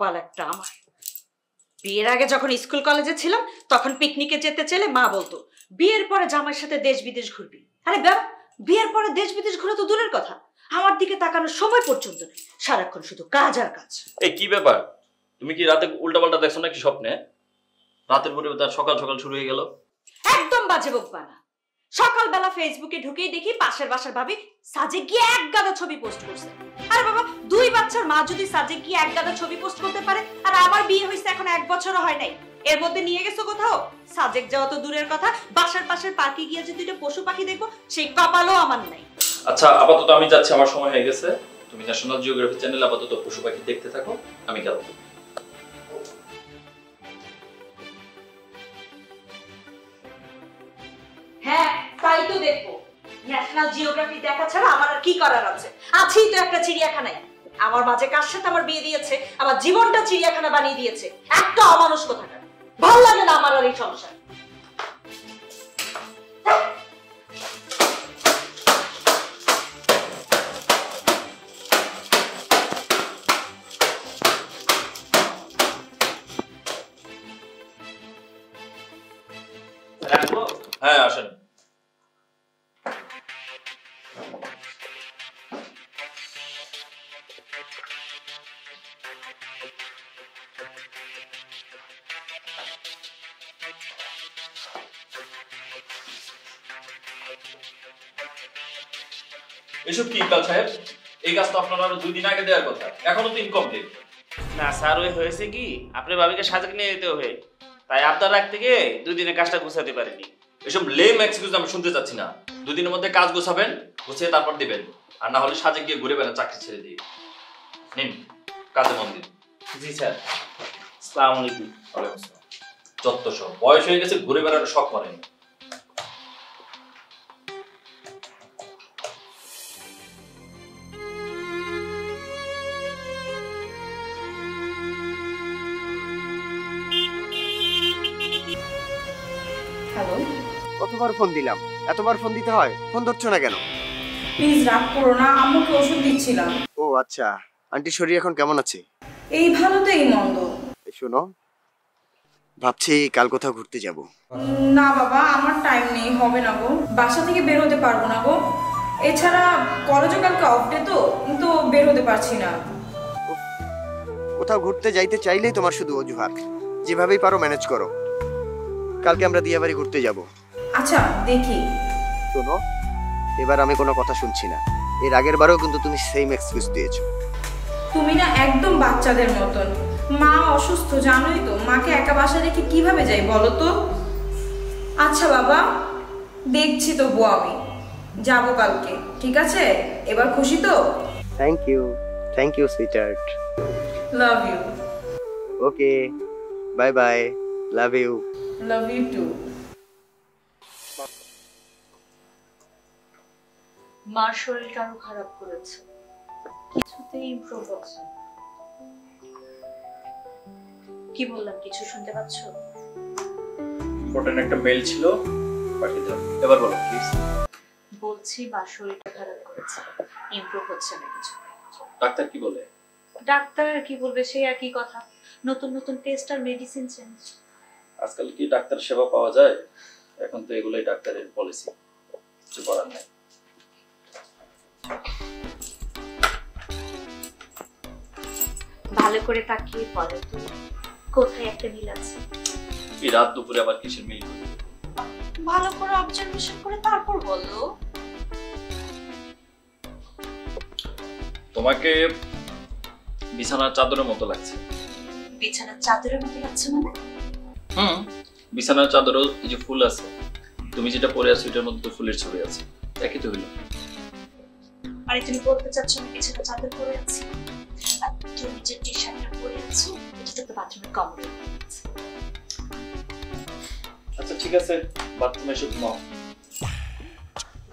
কপাল একটা আমার। বিয়ের আগে যখন স্কুল কলেজে ছিলাম তখন পিকনিকে যেতে চাইলে মা বলতো বিয়ের পরে জামাইয়ের সাথে দেশ বিদেশ ঘুরবি। আরে বাবা, বিয়ের পরে দেশ বিদেশ ঘুরে তো দূরের কথা, আমার দিকে তাকানোর সময় পর্যন্ত নেই, সারাক্ষণ শুধু কাজ আর কাজ। এই কি ব্যাপার, তুমি কি রাতে উল্টাপাল্টা দেখছো নাকি স্বপ্নে? রাতের পরে তার সকাল সকাল শুরু হয়ে গেল। একদম বাজে বকবা না। সকালবেলা ফেসবুকে ঢুকেই দেখি পাশের বাসার ভাবি সাজে গিয়ে এক গাদা ছবি পোস্ট করছে। আরে বাবা, 2 বাচ্চার মা যদি সাজে গিয়ে এক গাদা ছবি পোস্ট করতে পারে, আর আমার বিয়ে হয়েছে এখন 1 বছরও হয় নাই, এর মধ্যে নিয়ে গেছো কোথাও? সাজেক যাওয়া তো দূরের কথা, বাসার পাশের পার্কে গিয়ে যে 2টা পশু পাখি দেখবো সেই কপালও আমার নাই। আচ্ছা আপাতত আমি যাচ্ছি, আমার সময় হয়ে গেছে। তুমি ন্যাশনাল জিওগ্রাফি চ্যানেল আপাতত পশু পাখি দেখতে থাকো, আমি গেলাম। হ্যাঁ তাই তো দেখবো। ন্যাশনাল জিওগ্রাফি দেখা ছাড়া আমার আর কি করার আছে? আছেই তো একটা চিড়িয়াখানায়। আমার মাঝে কার সাথে আমার বিয়ে দিয়েছে, আমার জীবনটা চিড়িয়াখানা বানিয়ে দিয়েছে। একটা অমানুষ কোথাকার, ভাল লাগে না আমার আর এই সংসার। হ্যাঁ আসেন। এসব কি কাল সাহেব? এই কাজ তো আপনার আরো 2 দিন আগে দেওয়ার কথা, এখনো তো ইনকমপ্লিট। না স্যার, ওই হয়েছে কি আপনার ভাবিকে সাজেক নিয়ে যেতে হবে, তাই আপনার রাখতে গিয়ে 2 দিনে কাজটা গুছাতে পারেনি। এসব লেম এক্সকিউজ আমি শুনতে চাচ্ছি না। 2 দিনের মধ্যে কাজ গোছাবেন, গুছিয়ে তারপর দিবেন, আর না হলে সাজে গিয়ে ঘুরে বেড়ান, চাকরি ছেড়ে দিয়ে নিন, কাজে মন দিন। জি স্যার। আসসালামু আলাইকুম। ওয়ালাইকুম আসসালাম। যত সব বয়স হয়ে গেছে, ঘুরে বেড়ানোর শখ করেন। হ্যালো, কতবার ফোন দিলাম, এতবার ফোন দিতে হয়? ফোন ধরছো না কেন? প্লিজ রাগ করো না, আম্মুকে ওষুধ দিচ্ছিলাম। ও আচ্ছা, আন্টির শরীর এখন কেমন আছে? এই ভালো তো এই মন্দ। শোনো, ভাবছি কাল কোথাও ঘুরতে যাব। না বাবা, আমার টাইম নেই, হবে না গো, বাসা থেকে বের হতে পারবো না গো। এছাড়া কলেজও কালকে অফ ডে, তো কিন্তু বের হতে পারছি না। কোথাও ঘুরতে যাইতে চাইলেই তোমার শুধু অজুহাত, যেভাবেই পারো ম্যানেজ করো। কালকে আমরা দিয়াবাড়ি ঘুরতে যাব। আচ্ছা দেখি। শোনো, এবার আমি কোনো কথা শুনছি না। এর আগের বারেও কিন্তু তুমি সেম এক্সকিউজ দিয়েছো। তুমি না একদম বাচ্চাদের মতন। মা অসুস্থ জানোই তো, মাকে একা বাসায় রেখে কিভাবে যাই বলো তো? আচ্ছা বাবা, দেখছি তবু আমি যাবো কালকে, ঠিক আছে? এবার খুশি তো? Thank you sweetheart. Love you. Okay, bye bye, love you. Love you too. মার শরীরটা আরো খারাপ করেছে, কিছুতেই ইমপ্রুভ হচ্ছে। কি বললাম, কিছু শুনতে পাচ্ছ? ইম্পর্টেন্ট একটা মেল ছিল, পাঠিয়ে দাও। এবার বলো প্লিজ। বলছি মার শরীরটা খারাপ করেছে, ইমপ্রুভ হচ্ছে না কিছু। ডাক্তার কি বলে? ডাক্তার আর কি বলবে, সেই একই কথা, নতুন নতুন টেস্ট আর মেডিসিন চেঞ্জ। আজকাল কি ডাক্তার সেবা পাওয়া যায়? এখন তো এগুলোই ডাক্তারের পলিসি, কিছু করার নাই। ভালো করে তাকিয়ে বলো তো, কোথায় একটা মিল আছে? এই রাত দুপুরে আবার কিসের মিল? ভালো করে অবজারভেশন করে তারপর বলো। তোমাকে বিছানার চাদরের মতো লাগছে। বিছানার চাদরের মতো লাগছে মানে? বিছানার চাদরও এই যে ফুল আছে, তুমি যেটা পরে আছো এটার মধ্যে তো ফুলের ছবি আছে, একই তো হইলো। আরে তুমি বলতে চাচ্ছ আমি বিছানার চাদর পরে আছি? আর তুমি যে টি-শার্টটা পরে আছো এটা তো বাথরুমের কমোডে আছে। আচ্ছা ঠিক আছে, বাথরুমে এসে ঘুমাও।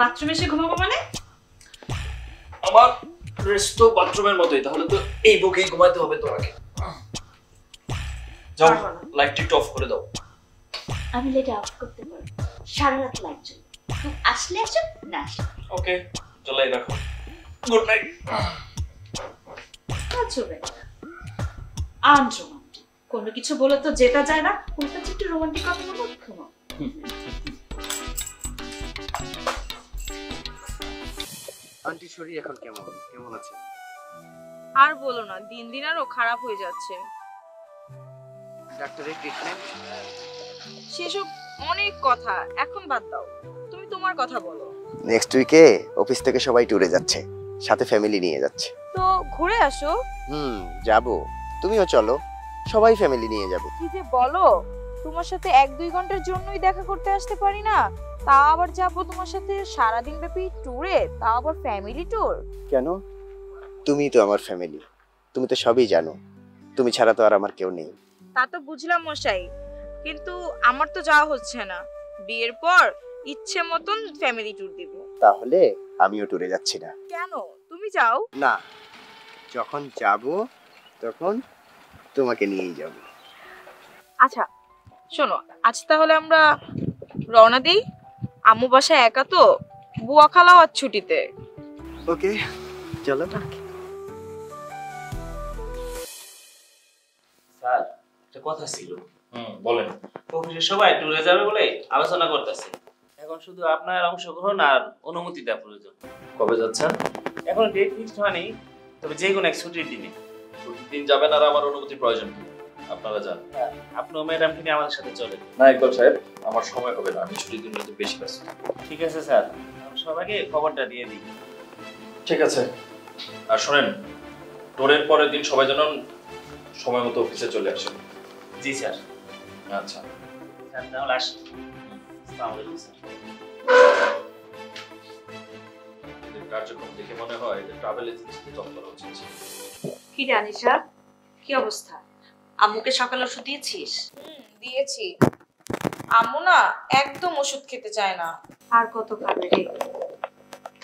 বাথরুমে এসে ঘুমাবো মানে? আমার রেস্ট তো বাথরুমের মতোই, তাহলে তো এই বুকেই ঘুমাতে হবে তোমাকে। যাও, লাইটটা একটু অফ করে দাও। আমি লাইট অফ করতে পারবো, সারা রাত লাইট জ্বলবে, তুমি আসলে আসো, না আসলে। ওকে, জ্বালাই রাখো। Good night. আচ্ছা আনরোমান্টিক। কোনো কিছু বলে তো যেটা যায় না, উল্টা যে একটু রোমান্টিক কথা বলো। আন্টির শরীর এখন কেমন কেমন আছে? আর বলো না, দিন দিন আরো খারাপ হয়ে যাচ্ছে। ডাক্তারের ট্রিটমেন্ট? সেসব অনেক কথা, এখন বাদ দাও, তুমি তোমার কথা বলো। নেক্সট উইকে অফিস থেকে সবাই ট্যুরে যাচ্ছে, সাথে ফ্যামিলি নিয়ে যাচ্ছে। তো ঘুরে আসো। যাব, তুমিও চলো, সবাই ফ্যামিলি নিয়ে যাবে। কি যে বলো, তোমার সাথে 1-2 ঘন্টার জন্যই দেখা করতে আসতে পারি না, তা আবার যাবো তোমার সাথে সারাদিন ব্যাপী ট্যুরে, তা আবার ফ্যামিলি ট্যুর। কেন? তুমি তো আমার ফ্যামিলি, তুমি তো সবই জানো, তুমি ছাড়া তো আর আমার কেউ নেই। তা তো বুঝলাম মশাই, কিন্তু আমার তো যাওয়া হচ্ছে না। বিয়ের পর ইচ্ছে মতন ফ্যামিলি ট্যুর দিব। তাহলে আমিও ট্যুরে যাচ্ছি না। কেন? তুমি যাও না, যখন যাব তখন তোমাকে নিয়েই যাব। আচ্ছা শোনো, আজ তাহলে আমরা রওনা দিই। আম্মু বাসায় একা তো, বুয়া খালাও আজ ছুটিতে। ওকে চলো। স্যার, একটা কথা ছিল। বলেন। অফিসের সবাই ট্যুরে যাবে বলে আলোচনা করতেছে। এখন শুধু আপনার অংশগ্রহণ আর অনুমতিটা প্রয়োজন। কবে যাচ্ছেন? এখন ডেট ফিক্সড হয়নি, তবে যে কোনো এক ছুটির দিনে। ছুটির দিন যাবেন আর আমার অনুমতির প্রয়োজন কি? আপনারা যান। আপনিও ম্যাডামকে নিয়ে আমাদের সাথে চলেন। না ইকবাল সাহেব, আমার সময় হবে না, আমি ছুটির দিনগুলোতে বেশি ব্যস্ত। ঠিক আছে স্যার, সবাইকে খবরটা দিয়ে দিই। ঠিক আছে। আর শোনেন, টোরের পরের দিন সবাই যেন সময় মতো অফিসে চলে আসেন। জি স্যার। আচ্ছা স্যার, তাহলে আসি। আসসালামু আলাইকুম স্যার। এদের কার্যক্রম দেখে মনে হয় যে ট্রাভেল এজেন্সিতে জব করা উচিত। কি রে আনিশা, কি অবস্থা? আম্মুকে সকালে ওষুধ দিয়েছিস? দিয়েছি। আম্মু না একদম ওষুধ খেতে চায় না। আর কত খাবে রে?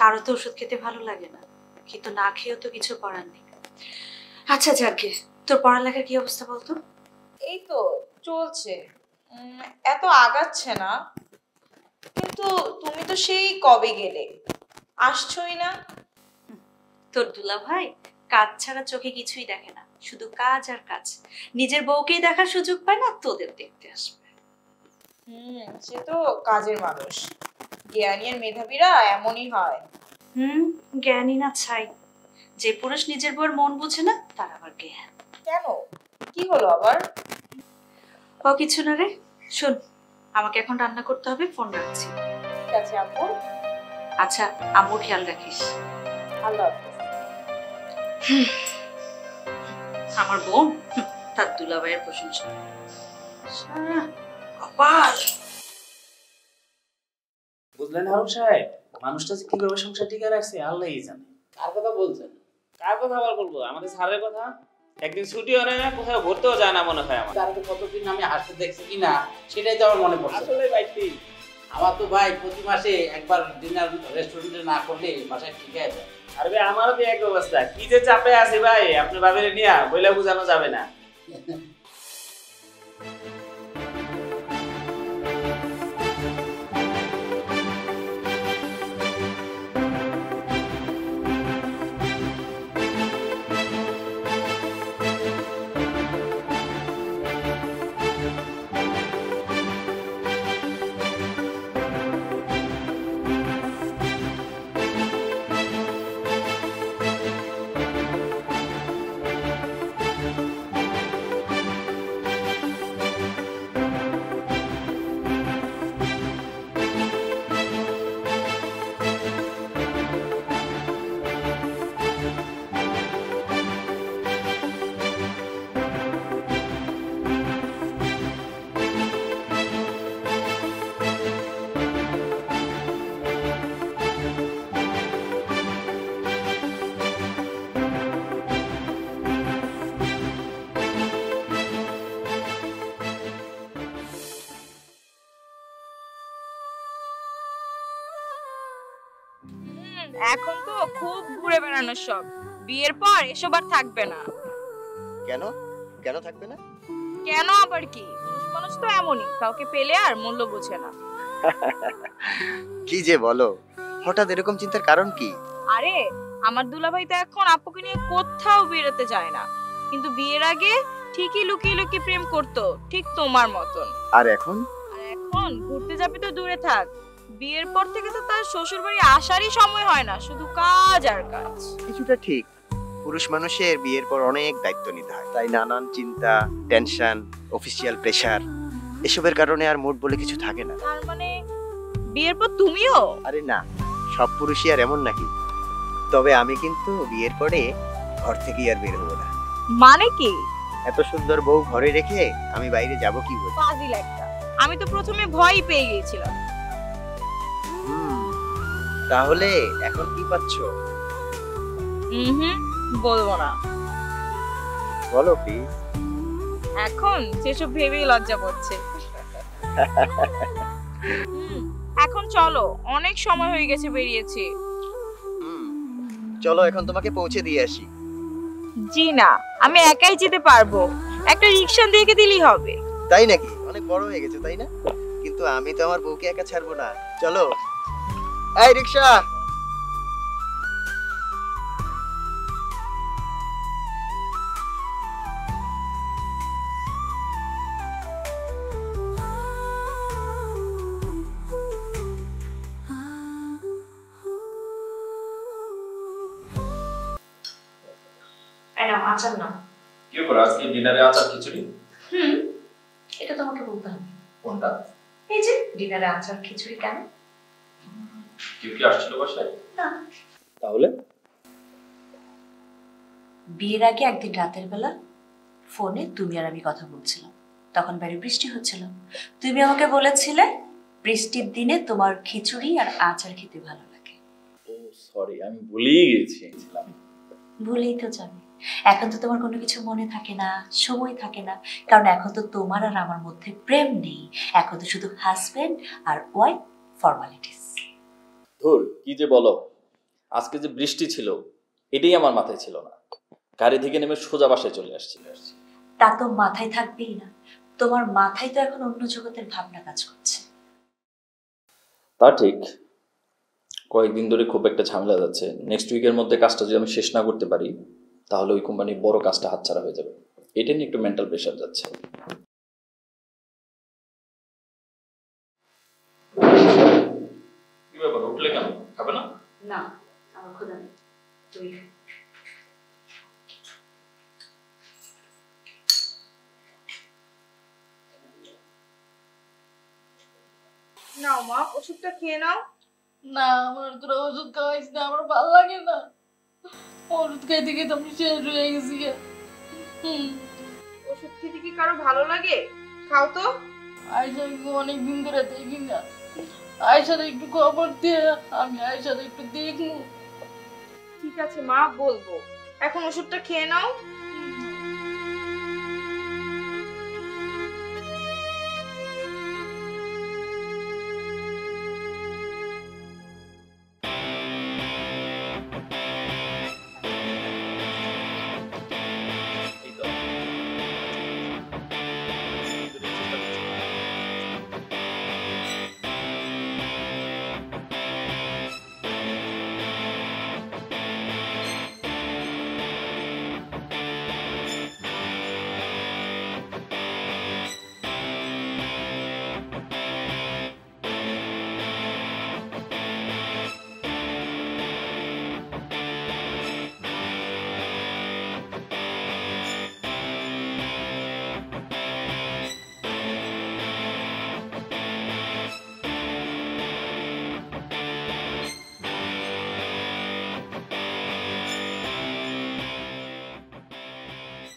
কারো তো ওষুধ খেতে ভালো লাগে না, কিন্তু না খেয়েও তো কিছু করার নেই। আচ্ছা যাকে, তোর পড়ালেখার কি অবস্থা বলতো? এই তো চলছে, এত আগাচ্ছে না। কিন্তু তুমি তো সেই কবে গেলে, আসছোই না। তোর দুলা ভাই কাজ ছাড়া চোখে কিছুই দেখে না, শুধু কাজ আর কাজ। নিজের বউকেই দেখার সুযোগ পায় না, তোদের দেখতে আসবে। সে তো কাজের মানুষ, জ্ঞানী আর মেধাবীরা এমনই হয়। জ্ঞানী না ছাই, যে পুরুষ নিজের বউর মন বুঝে না তার আবার জ্ঞান। কেন, কি হলো আবার? ও কিছু না রে, শোন, আমাকে এখন রান্না করতে হবে, ফোন রাখছি। ঠিক আছে আপু। আচ্ছা, আম্মুর খেয়াল রাখিস। আল্লাহ হাফেজ। আমার বোন তার দুলাভাইয়ের প্রশংসা। সারা কপাল। বুঝলেন হারুন সাহেব, মানুষটা যে কিভাবে সংসার টিকে রাখছে আল্লাহই জানে। কার কথা বলছেন? কার কথা আবার বলবো? আমাদের স্যারের কথা। একদিন ছুটি হয় না, কোথাও ঘুরতেও যায় না মনে হয় আমার। তার কতদিন আমি হাসতে দেখছি কিনা সেটাই তো আমার মনে পড়ছে। আসলে ভাইটি, আমার তো ভাই প্রতি মাসে একবার ডিনার রেস্টুরেন্টে না করলে বাসায় ঠিক আছে। আরে ভাই, আমারও তো এক অবস্থা। কি যে চাপে আছি ভাই, আপনি ভাবিরে নিয়া বইলা বুঝানো যাবে না। এখন তো খুব ঘুরে বেড়ানোর শখ, বিয়ের পর এসব আর থাকবে না। কেন কেন থাকবে না? কেন আবার কি, পুরুষ মানুষ তো এমনই, কাউকে পেলে আর মূল্য বোঝে না। কি যে বলো, হঠাৎ এরকম চিন্তার কারণ কি? আরে আমার দুলাভাই তো এখন আপুকে নিয়ে কোথাও বেরোতে যায় না, কিন্তু বিয়ের আগে ঠিকই লুকিয়ে লুকিয়ে প্রেম করতো, ঠিক তোমার মতন। আর এখন আর এখন ঘুরতে যাবে তো দূরে থাক, বিয়ের পর থেকে তো তার শ্বশুর বাড়ি আসারই সময় হয় না, শুধু কাজ আর কাজ। কিছুটা ঠিক, পুরুষ মানুষের বিয়ের পর অনেক দায়িত্ব নিতে হয়, তাই নানান চিন্তা, টেনশন, অফিসিয়াল প্রেসার, এসবের কারণে আর মুড বলে কিছু থাকে না। তার মানে বিয়ের পর তুমিও? আরে না, সব পুরুষই আর এমন নাকি? তবে আমি কিন্তু বিয়ের পরে ঘর থেকে আর বের হবো না। মানে কি? এত সুন্দর বউ ঘরে রেখে আমি বাইরে যাব কি বলে? ফাজিল একটা। আমি তো প্রথমে ভয়ই পেয়ে গিয়েছিলাম। তাহলে এখন কি পাচ্ছ? বলবো না। বলো প্লিজ। এখন সেসব ভেবেই লজ্জা পড়ছে। এখন চলো, অনেক সময় হয়ে গেছে বেরিয়েছি। চলো এখন তোমাকে পৌঁছে দিয়ে আসি। জি না, আমি একাই যেতে পারবো, একটা রিকশা দিয়ে দিলেই হবে। তাই নাকি? অনেক বড় হয়ে গেছে তাই না? কিন্তু আমি তো আমার বউকে একা ছাড়বো না। চলো। এই রিকশা। আচার না। কি করে আজকে ডিনারে আচার খিচুড়ি? এটা তোমাকে বলতে হবে। কোনটা? এই যে ডিনারে আচার খিচুড়ি কেন? কেউ কি আসছিল বাসায়? না। তাহলে বিয়ের আগে একদিন রাতের বেলা ফোনে তুমি আর আমি কথা বলছিলাম, তখন বাইরে বৃষ্টি হচ্ছিল। তুমি আমাকে বলেছিলে বৃষ্টির দিনে তোমার খিচুড়ি আর আচার খেতে ভালো লাগে। ও সরি, আমি ভুলেই গেছিলাম। ভুলেই তো যাবে, এখন তো তোমার কোনো কিছু মনে থাকে না, সময় থাকে না, কারণ এখন তো তোমার আর আমার মধ্যে প্রেম নেই, এখন তো শুধু হাজবেন্ড আর ওয়াইফ ফর্মালিটিস। ধুর, কি যে বলো, আজকে যে বৃষ্টি ছিল এটাই আমার মাথায় ছিল না, গাড়ি থেকে নেমে সোজা বাসায় চলে আসছি। তা তো মাথায় থাকবেই না, তোমার মাথায় তো এখন অন্য জগতের ভাবনা কাজ করছে। তা ঠিক, কয়েকদিন ধরে খুব একটা ঝামেলা যাচ্ছে। নেক্সট উইকের মধ্যে কাজটা যদি আমি শেষ না করতে পারি তাহলে ওই কোম্পানির বড় কাজটা হাতছাড়া হয়ে যাবে। এটা নিয়ে একটু মেন্টাল প্রেশার যাচ্ছে। কি ব্যাপার, উঠলে কেন? খাবে না? না, আমার ক্ষুধা নেই। তুই নাও মা, ওষুধটা খেয়ে নাও। না, আমার তোরা ওষুধ খাওয়াইস না, আমার ভালো লাগে না। ওষুধ খাইতে খেতে আমি শেষ হয়ে গেছি। ওষুধ খেতে কি কারো ভালো লাগে? খাও তো। আয়সাকে অনেকদিন ধরে দেখি না, আয়সার একটু খবর দিয়ে আমি আয়সার একটু দেখবো। ঠিক আছে মা, বলবো। এখন ওষুধটা খেয়ে নাও।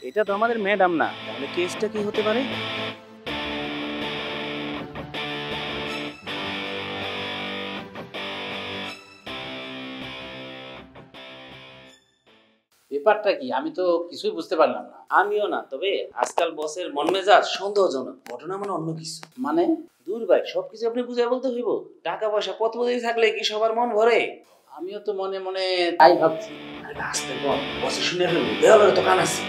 এটা তো আমাদের ম্যাডাম না, তাহলে কেসটা কি হতে পারে? ব্যাপারটা কি আমি তো কিছুই বুঝতে পারলাম না। আমিও না, তবে আজকাল বসের মন মেজাজ সন্দেহজনক। ঘটনা মানে অন্য কিছু। মানে দূর ভাই, সবকিছু আপনি বুঝে বলতে হইব? টাকা পয়সা পথপথি থাকলে কি সবার মন ভরে? আমিও তো মনে মনে তাই ভাবছি। আরে আস্তে বল, বসে শুনে ফেলবো, দেওয়ালের তো কান আছে।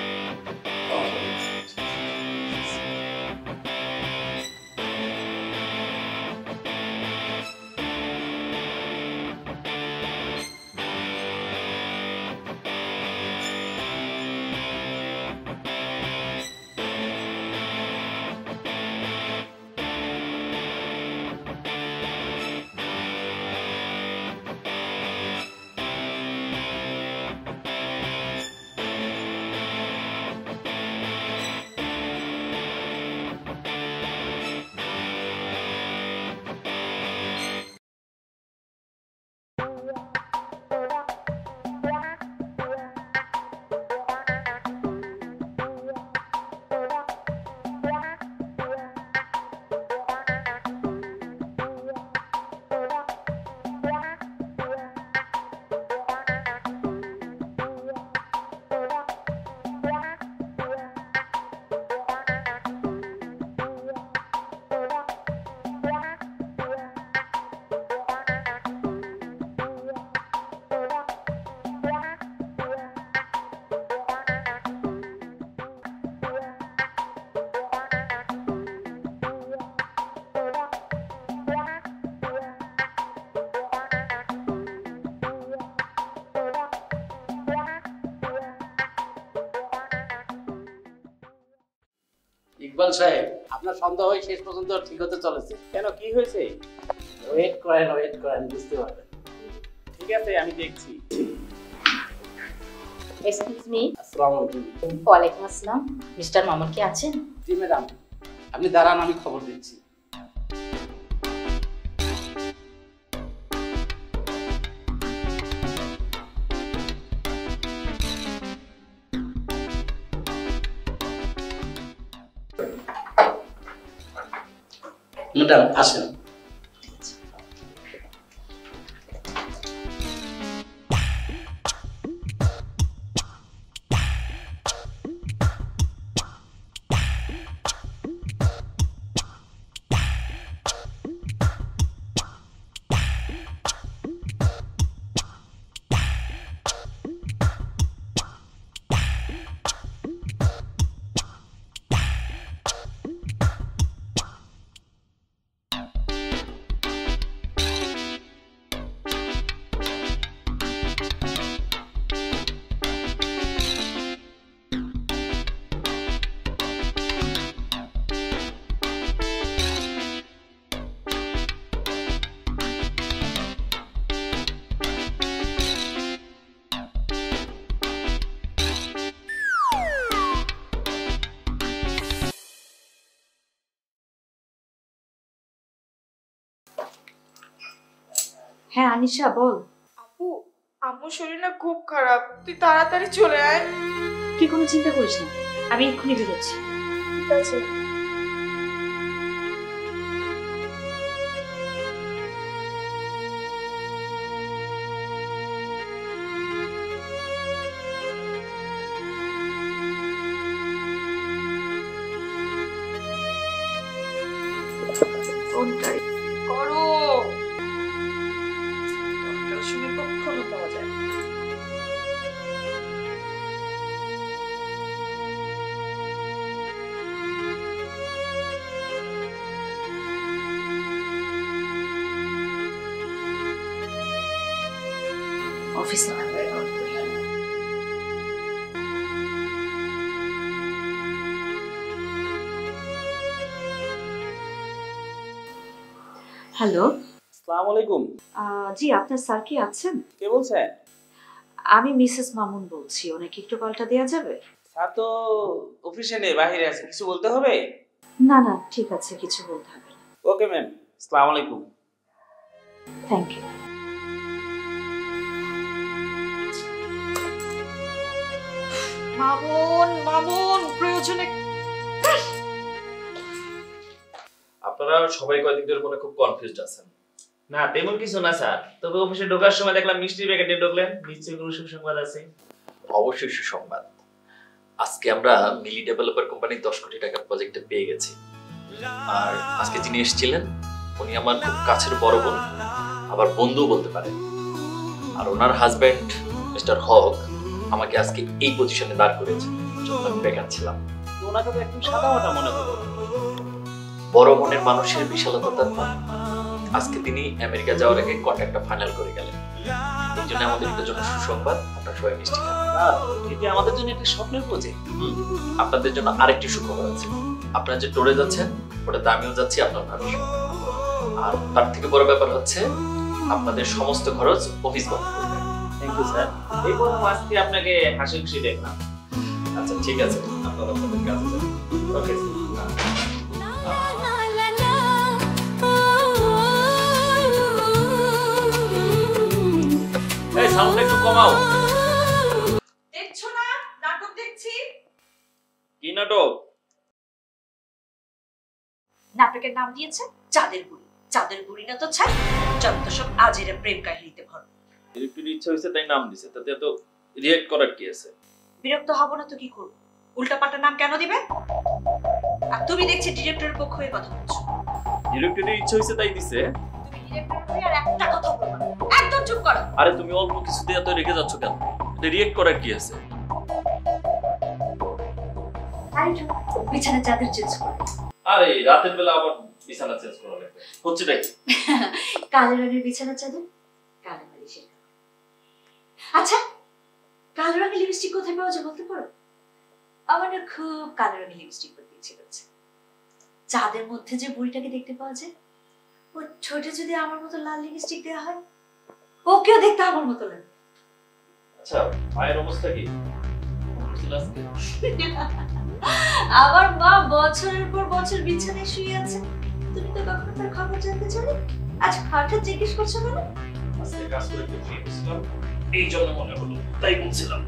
ইকবাল সাহেব, আপনার সন্দেহ হয় শেষ পর্যন্ত ঠিক হতে চলেছে। কেন, কি হয়েছে? ওয়েট করেন, বুঝতে পারবেন। ঠিক আছে, আমি দেখছি। Excuse me. আসসালামু আলাইকুম। ওয়ালাইকুম আসসালাম। মিস্টার মামুন কি আছেন? জি ম্যাডাম, আপনি দাঁড়ান, আমি খবর দিচ্ছি। ম্যাডাম আসেন। হ্যাঁ আনিশা বল। আপু, আম্মুর শরীর না খুব খারাপ, তুই তাড়াতাড়ি চলে আয়। তুই কোনো চিন্তা করিস না, আমি এক্ষুনি বেরোচ্ছি। ঠিক আছে। ফোনটাই করো। দরকার সময় কখনো পাওয়া যায় না। অফিসে নাম্বার কল করি। হ্যালো। আসসালামু আলাইকুম। জি আপনার স্যার কি আছেন? কে বলছেন? আমি মিসেস মামুন বলছি, ওনাকে একটু কলটা দেওয়া যাবে? স্যার তো অফিসে নেই, বাইরে আছে। কিছু বলতে হবে? না না ঠিক আছে, কিছু বলতে হবে না। ওকে ম্যাম, আসসালামু আলাইকুম। Thank you. মামুন প্রয়োজনে। আপনারা সবাই কয়েকদিন ধরে মনে খুব কনফিউজড আছেন। না তেমন কিছু না স্যার, তবে অফিসে ঢোকার সময় দেখলাম মিষ্টি প্যাকেটে ঢুকলেন, নিশ্চয়ই কোনো সুসংবাদ আছে। অবশ্যই সুসংবাদ। আজকে আমরা মিলি ডেভেলপার কোম্পানির 10 কোটি টাকার প্রজেক্টে পেয়ে গেছি। আর আজকে যিনি এসেছিলেন উনি আমার খুব কাছের বড় বোন, আবার বন্ধু বলতে পারেন। আর ওনার হাজবেন্ড মিস্টার হক আমাকে আজকে এই পজিশনে দাঁড় করেছে, যখন আমি বেকার ছিলাম। তো ওনাকে তো একদম সাদামাটা মনে হলো। বড় বোনের মানুষের বিশালতা তার মন। আজকে তিনি আমেরিকা যাওয়ার আগে কন্ট্রাক্টটা ফাইনাল করে গেলেন। এই জন্য আমাদের জন্য সুসংবাদ, আপনারা সবাই মিষ্টি খান। এটি আমাদের জন্য একটা স্বপ্নের প্রজেক্ট। আপনাদের জন্য আরেকটি সুখবর আছে। আপনারা যে ট্যুরে যাচ্ছেন ওটাতে আমিও যাচ্ছি, আপনার ভাবি। আর তার থেকে বড় ব্যাপার হচ্ছে আপনাদের সমস্ত খরচ অফিস বহন করবে। Thank you sir. এই প্রথম আজকে আপনাকে হাসি খুশি দেখলাম। আচ্ছা ঠিক আছে, আপনারা আপনাদের কাজে যান। ওকে। এই সাউন্ড একটু কমাও। দেখছো না নাটক দেখছি? কি নাটক? নাটকের নাম দিয়েছে চাঁদের বুড়ি। চাঁদের বুড়ি না তো ছাই, যত সব আজেরা প্রেম কাহিনীতে ভর। একটু ইচ্ছা হয়েছে তাই নাম দিছে, তাতে এত রিঅ্যাক্ট করার কি আছে? বিরক্ত হব না তো কি করব? উল্টাপাল্টা নাম কেন দিবে? আর তুমি দেখছি ডিরেক্টরের পক্ষ হয়ে কথা বলছো। ডিরেক্টরের ইচ্ছা হয়েছে তাই দিছে। তুমি ডিরেক্টর হয়ে আর একটা কথা বলবে না, একদম চুপ করো। আরে তুমি অল্প কিছুতে এত রেগে যাচ্ছ কেন? এটা রিঅ্যাক্ট করার কি আছে? আরে বিছানা চাদর চেঞ্জ করো। আরে রাতের বেলা আবার বিছানা চেঞ্জ করা লাগবে, হচ্ছেটা কি? কালো রঙের বিছানা চাদর, কালো বালিশের কাপড়। আচ্ছা কালো রঙের লিপস্টিক কোথায় পাওয়া যায় বলতে পারো? আমার না খুব কালো রঙের লিপস্টিক পরতে ইচ্ছে করছে। চাঁদের মধ্যে যে বুড়িটাকে দেখতে পাওয়া যায়, ওর ছোটে যদি আমার মতো লাল লিপস্টিক দেওয়া হয়, ওকেও দেখতে আমার মতো লাগে। আচ্ছা, মায়ের অবস্থা কি? আমার মা বছরের পর বছর বিছানায় শুয়ে আছে, তুমি তো কখনো তার খবর জানতে চাইলে, আজ হঠাৎ জিজ্ঞেস করছো কেন? আজকে কাজ করে একটু ফ্রি হয়েছিলাম, এই জন্য মনে হলো, তাই বলছিলাম।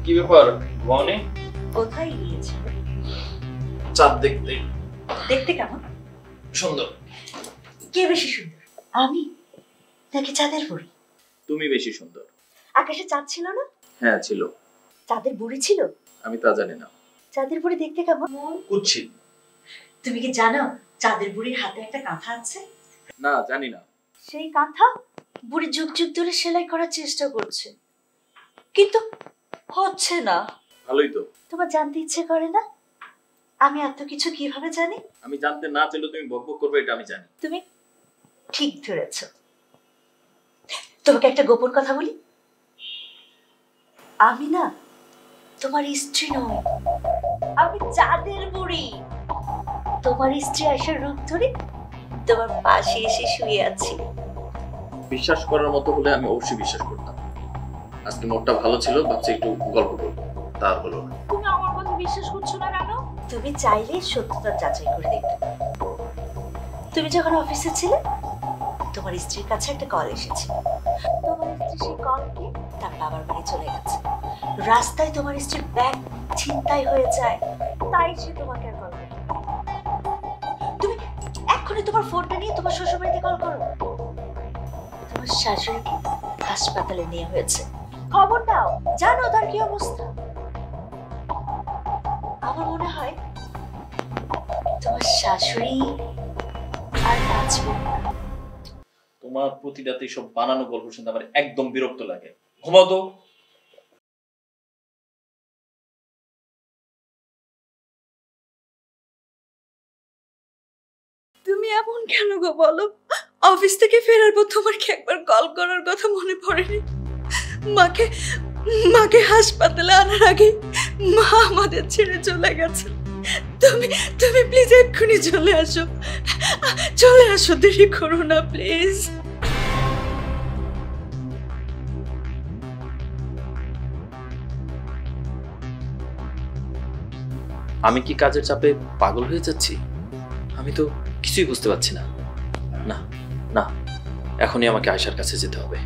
কি ব্যাপার ঘুমাওনি? কোথায় গিয়েছিল? চাঁদ দেখতে। দেখতে কেমন? সুন্দর। কে বেশি সুন্দর, আমি নাকি চাঁদের বুড়ি? তুমি বেশি সুন্দর। আকাশে চাঁদ ছিল না? হ্যাঁ ছিল। চাঁদের বুড়ি ছিল? আমি তা জানি না। চাঁদের বুড়ি দেখতে কেমন? কুৎসিত। তুমি কি জানো চাঁদের বুড়ির হাতে একটা কাঁথা আছে? না, জানি না। সেই কাঁথা বুড়ি যুগ যুগ ধরে সেলাই করার চেষ্টা করছে, কিন্তু হচ্ছে না। ভালোই তো। তোমার জানতে ইচ্ছে করে না আমি এত কিছু কিভাবে জানি? আমি জানতে না চাইলেও তুমি বকবক করবে, এটা আমি জানি। তুমি ঠিক ধরেছ। তোমাকে একটা গোপন কথা বলি, আমি না তোমার স্ত্রী নই, আমি চাঁদের বুড়ি। তোমার স্ত্রী আসার রূপ ধরে তোমার পাশে এসে শুয়ে আছি। বিশ্বাস করার মতো হলে আমি অবশ্যই বিশ্বাস করতাম। আজকে মোডটা ভালো ছিল, ভাবছি একটু গল্প করবো, তা হলো না। তুমি আমার কথা বিশ্বাস করছো না কেন? তুমি চাইলে সত্যতা যাচাই করে দেখতে পারো। তুমি যখন অফিসে ছিলে, তোমার স্ত্রীর কাছে একটা কল এসেছে। তোমার স্ত্রী সেই কলকে তার বাবার বাড়ি চলে গেছে। রাস্তায় তোমার স্ত্রীর ব্যাগ ছিনতাই হয়ে যায়, তাই সে তোমাকে আর কল করে। তুমি এক্ষুনি তোমার ফোনটা নিয়ে তোমার শ্বশুর বাড়িতে কল করো। তোমার শাশুড়িকে হাসপাতালে নিয়ে হয়েছে, খবর দাও, জানো তার কি অবস্থা। আমার মনে হয় তোমার শাশুড়ি আর বাঁচবে না। তোমার প্রতি রাতে সব বানানো গল্প শুনতে আমার একদম বিরক্ত লাগে। ঘুমাও তো। তুমি এমন কেন গো বলো? অফিস থেকে ফেরার পর তোমার কি একবার কল করার কথা মনে পড়েনি? মাকে হাসপাতালে আনার আগে মা আমাদের ছেড়ে চলে গেছে। তুমি প্লিজ এক্ষুনি চলে আসো, দেরি করো না প্লিজ। আমি কি কাজের চাপে পাগল হয়ে যাচ্ছি? আমি তো কিছুই বুঝতে পারছি না। না, এখনই আমাকে আয়শার কাছে যেতে হবে।